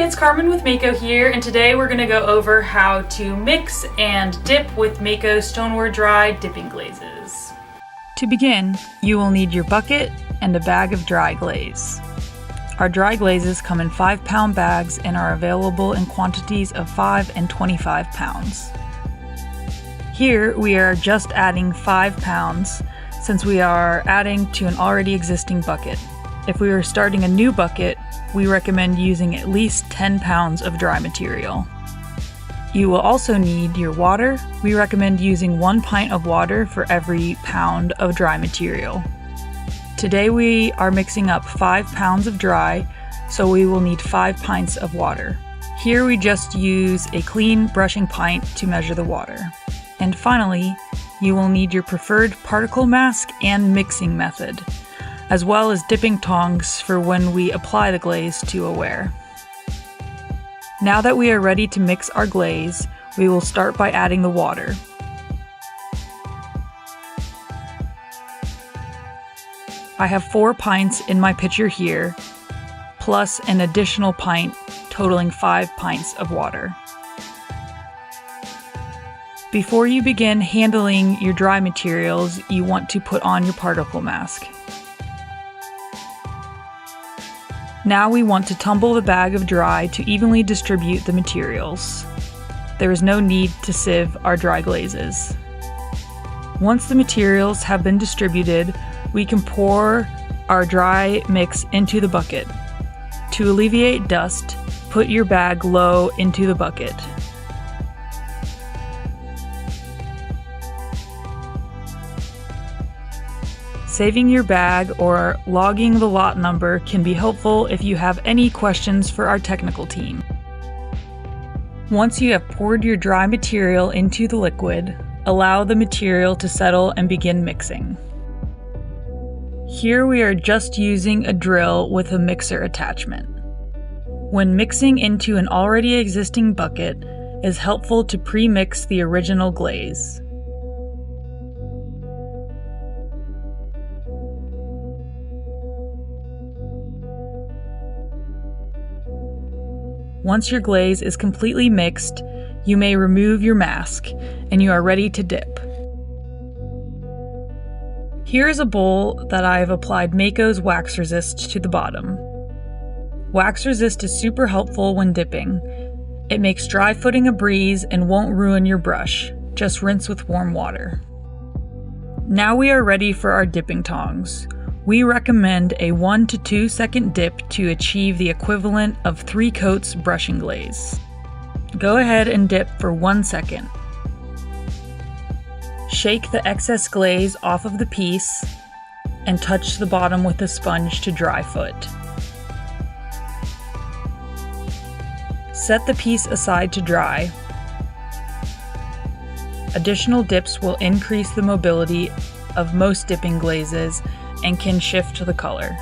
it's Carmen with Mako here, and today we're going to go over how to mix and dip with Mako Stoneware Dry Dipping glazes. To begin, you will need your bucket and a bag of dry glaze. Our dry glazes come in 5-pound bags and are available in quantities of 5 and 25 pounds. Here we are just adding 5 pounds since we are adding to an already existing bucket. If we were starting a new bucket, we recommend using at least 10 pounds of dry material. You will also need your water. We recommend using 1 pint of water for every pound of dry material. Today we are mixing up 5 pounds of dry, so we will need 5 pints of water. Here we just use a clean brushing pint to measure the water. And finally, you will need your preferred particle mask and mixing method, as well as dipping tongs for when we apply the glaze to a ware. Now that we are ready to mix our glaze, we will start by adding the water. I have 4 pints in my pitcher here, plus an additional pint, totaling 5 pints of water. Before you begin handling your dry materials, you want to put on your particle mask. Now we want to tumble the bag of dry to evenly distribute the materials. There is no need to sieve our dry glazes. Once the materials have been distributed, we can pour our dry mix into the bucket. To alleviate dust, put your bag low into the bucket. Saving your bag or logging the lot number can be helpful if you have any questions for our technical team. Once you have poured your dry material into the liquid, allow the material to settle and begin mixing. Here we are just using a drill with a mixer attachment. When mixing into an already existing bucket, it is helpful to pre-mix the original glaze. Once your glaze is completely mixed, you may remove your mask and you are ready to dip. Here is a bowl that I have applied Mako's wax resist to the bottom. Wax resist is super helpful when dipping. It makes dry footing a breeze and won't ruin your brush. Just rinse with warm water. Now we are ready for our dipping tongs. We recommend a 1 to 2 second dip to achieve the equivalent of 3 coats brushing glaze. Go ahead and dip for 1 second. Shake the excess glaze off of the piece and touch the bottom with a sponge to dry foot. Set the piece aside to dry. Additional dips will increase the mobility of most dipping glazes and can shift the color.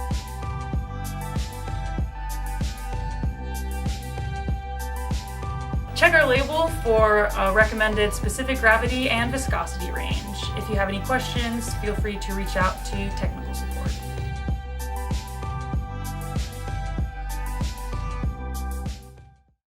Check our label for a recommended specific gravity and viscosity range. If you have any questions, feel free to reach out to technical